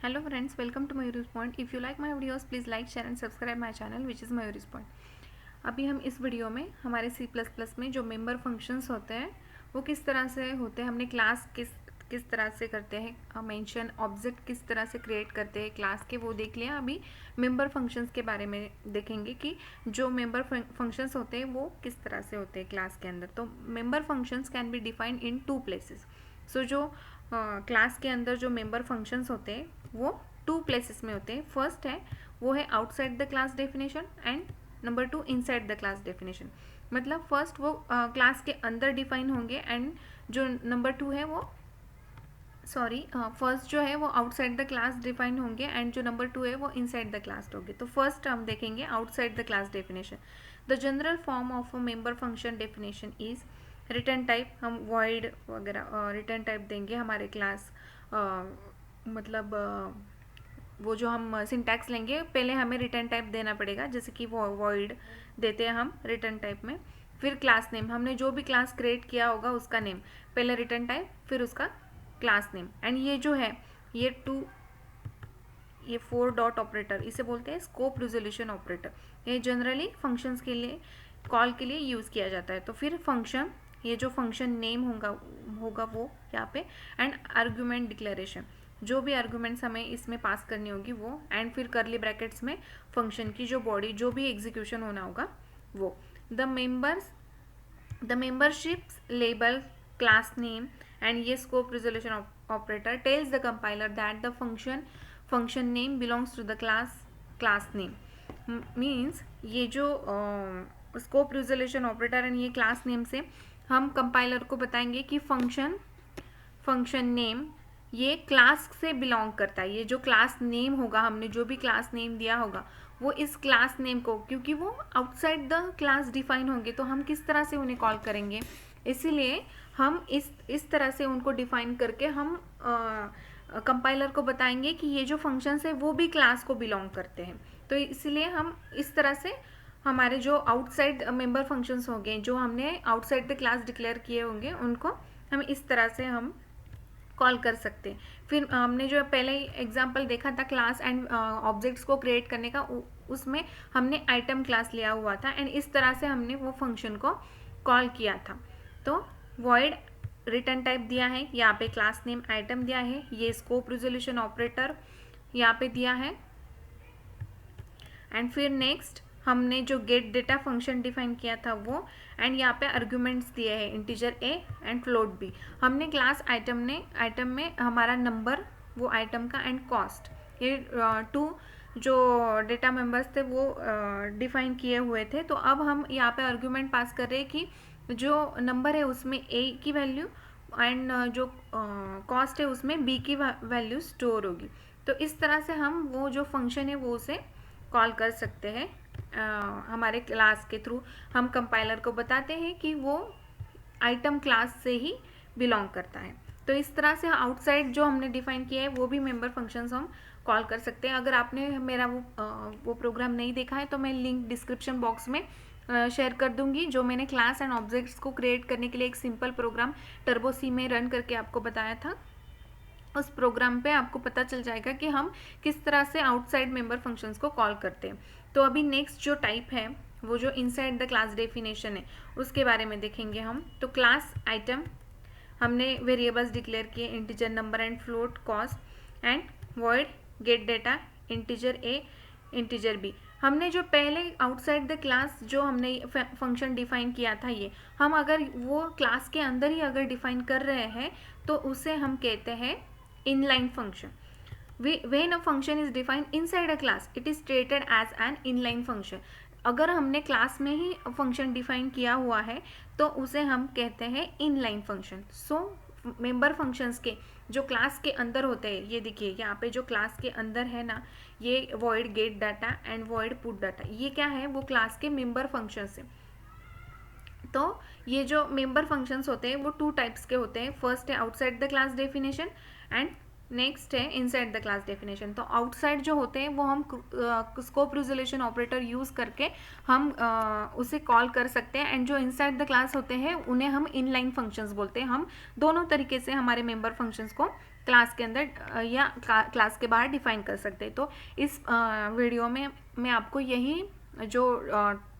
Hello friends, welcome to Mayuri's Point. If you like my videos, please like, share and subscribe my channel which is Mayuri's Point. अभी हम इस video में हमारे C++ में जो member functions होते हैं वो किस तरह से होते हैं, हमने क्लास किस तरह से करते हैं, मेंशन ऑब्जेक्ट किस तरह से क्रिएट करते हैं क्लास के, वो देख लिया। अभी मेंबर फंक्शंस के बारे में देखेंगे कि जो मेंबर फंक्शंस होते हैं वो किस तरह से होते हैं क्लास के अंदर। तो member functions can be defined in two places. So जो क्लास के अंदर जो मेंबर फंक्शंस होते हैं वो टू प्लेसेस में होते हैं। फर्स्ट है वो है outside the class definition and number 2 inside the class definition. मतलब फर्स्ट वो क्लास के अंदर डिफाइन होंगे एंड जो नंबर 2 है वो फर्स्ट जो है वो आउटसाइड द क्लास डिफाइन होंगे एंड जो नंबर 2 है वो इनसाइड द क्लास होंगे। तो फर्स्ट हम देखेंगे outside the class definition. The general form of a member function definition is return type. हम वॉइड वगैरह रिटर्न टाइप देंगे हमारे क्लास, मतलब वो जो हम सिंटैक्स लेंगे पहले हमें रिटर्न टाइप देना पड़ेगा, जैसे कि वो वॉइड देते हैं हम रिटर्न टाइप में। फिर क्लास नेम, हमने जो भी क्लास क्रिएट किया होगा उसका नेम, पहले रिटर्न टाइप फिर उसका क्लास नेम। एंड ये जो है ये 4 डॉट ऑपरेटर, इसे बोलते हैं स्कोप रिजोल्यूशन ऑपरेटर। ये जनरली फंक्शंस के लिए कॉल के लिए यूज़ किया जाता है। तो फिर फंक्शन, ये जो फंक्शन नेम होगा वो यहाँ पे, एंड आर्ग्यूमेंट डिक्लेरेशन, जो भी आर्ग्यूमेंट्स हमें इसमें पास करनी होगी वो, एंड फिर करली ब्रैकेट्स में फंक्शन की जो बॉडी, जो भी एग्जीक्यूशन होना होगा वो। The memberships label class name and ये scope resolution operator tells the compiler that the function name belongs to the class name. Means ये जो स्कोप रिजोल्यूशन ऑपरेटर एंड ये क्लास नेम से हम कंपाइलर को बताएंगे कि फंक्शन नेम ये क्लास से बिलोंग करता है। ये जो क्लास नेम होगा, हमने जो भी क्लास नेम दिया होगा वो इस क्लास नेम को, क्योंकि वो आउटसाइड द क्लास डिफाइन होंगे तो हम किस तरह से उन्हें कॉल करेंगे, इसीलिए हम इस तरह से उनको डिफाइन करके हम कंपाइलर को बताएंगे कि ये जो फंक्शंस है वो भी क्लास को बिलोंग करते हैं। तो इसलिए हम इस तरह से हमारे जो आउटसाइड मेंबर फंक्शंस होंगे, जो हमने आउटसाइड द क्लास डिक्लेयर किए होंगे, उनको हम इस तरह से हम कॉल कर सकते हैं। फिर हमने जो पहले एग्जांपल देखा था क्लास एंड ऑब्जेक्ट्स को क्रिएट करने का, उसमें हमने आइटम क्लास लिया हुआ था एंड इस तरह से हमने वो फंक्शन को कॉल किया था। तो वॉइड रिटर्न टाइप दिया है, यहाँ पे क्लास नेम आइटम दिया है, ये स्कोप रिजोल्यूशन ऑपरेटर यहाँ पे दिया है। एंड फिर नेक्स्ट हमने जो गेट डेटा फंक्शन डिफाइन किया था वो, एंड यहाँ पे आर्ग्यूमेंट्स दिए हैं integer A and float B. हमने क्लास आइटम में हमारा नंबर, वो आइटम का, एंड कॉस्ट, ये 2 जो डेटा मेंबर्स थे वो डिफाइन किए हुए थे। तो अब हम यहाँ पे आर्ग्यूमेंट पास कर रहे हैं कि जो नंबर है उसमें ए की वैल्यू एंड जो कॉस्ट है उसमें बी की वैल्यू स्टोर होगी। तो इस तरह से हम वो जो फंक्शन है वो उसे कॉल कर सकते हैं। हमारे क्लास के थ्रू हम कंपाइलर को बताते हैं कि वो आइटम क्लास से ही बिलोंग करता है। तो इस तरह से आउटसाइड जो हमने डिफाइन किया है वो भी मेंबर फंक्शंस हम कॉल कर सकते हैं। अगर आपने मेरा वो प्रोग्राम नहीं देखा है तो मैं लिंक डिस्क्रिप्शन बॉक्स में शेयर कर दूंगी, जो मैंने क्लास एंड ऑब्जेक्ट्स को क्रिएट करने के लिए एक सिंपल प्रोग्राम टर्बो सी में रन करके आपको बताया था। उस प्रोग्राम पे आपको पता चल जाएगा कि हम किस तरह से आउटसाइड मेंबर फंक्शंस को कॉल करते हैं। तो अभी नेक्स्ट जो टाइप है वो जो इनसाइड द क्लास डेफिनेशन है उसके बारे में देखेंगे हम। तो क्लास आइटम, हमने वेरिएबल्स डिक्लेयर किए integer number and float cost, and void get data integer A integer B. हमने जो पहले आउटसाइड द क्लास जो हमने फंक्शन डिफाइन किया था, ये हम अगर वो क्लास के अंदर ही अगर डिफाइन कर रहे हैं तो उसे हम कहते हैं inline function. When a function is defined inside a class, it is treated as an inline function. अगर हमने क्लास में ही फंक्शन डिफाइन किया हुआ है तो उसे हम कहते हैं इनलाइन फंक्शन। सो मेंबर फंक्शंस के जो क्लास के अंदर होते हैं, ये देखिए यहाँ पे जो क्लास के अंदर है ना, ये void gate data and void put data, ये क्या है, वो क्लास के मेंबर फंक्शंस है। तो ये जो मेंबर फंक्शंस होते हैं वो 2 टाइप्स के होते हैं। फर्स्ट है outside the class definition and next है इनसाइड द क्लास डेफिनेशन। तो आउटसाइड जो होते हैं वो हम स्कोप रिजोल्यूशन ऑपरेटर यूज़ करके हम उसे कॉल कर सकते हैं, एंड जो इनसाइड द क्लास होते हैं उन्हें हम इनलाइन फंक्शंस बोलते हैं। हम दोनों तरीके से हमारे मेंबर फंक्शंस को क्लास के अंदर या क्लास के बाहर डिफाइन कर सकते हैं। तो इस वीडियो में मैं आपको यही जो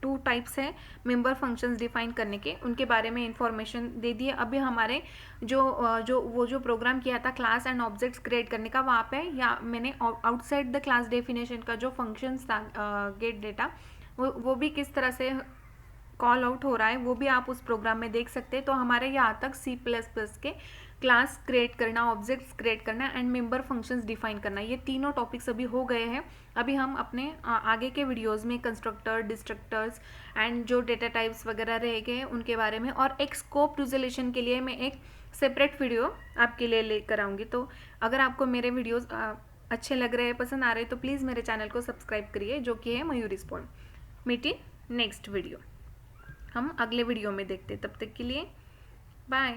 2 टाइप्स है मेंबर फंक्शंस डिफाइन करने के, उनके बारे में इंफॉर्मेशन दे दी है। अभी हमारे जो प्रोग्राम किया था क्लास एंड ऑब्जेक्ट्स क्रिएट करने का, वहाँ पे या मैंने आउटसाइड द क्लास डेफिनेशन का जो फंक्शंस था गेट डेटा, वो भी किस तरह से कॉल आउट हो रहा है वो भी आप उस प्रोग्राम में देख सकते हैं। तो हमारे यहाँ तक C++ के क्लास क्रिएट करना, ऑब्जेक्ट्स क्रिएट करना एंड मेंबर फंक्शंस डिफाइन करना, ये तीनों टॉपिक्स अभी हो गए हैं। अभी हम अपने आगे के वीडियोस में कंस्ट्रक्टर, डिस्ट्रक्टर्स एंड जो डेटा टाइप्स वगैरह रह गए उनके बारे में, और एक स्कोप रिजोल्यूशन के लिए मैं एक सेपरेट वीडियो आपके लिए लेकर आऊँगी। तो अगर आपको मेरे वीडियोज़ अच्छे लग रहे हैं, पसंद आ रहे हैं, तो प्लीज़ मेरे चैनल को सब्सक्राइब करिए, जो कि है Mayuri spawn. Meeting next video हम अगले वीडियो में देखते हैं। तब तक के लिए बाय।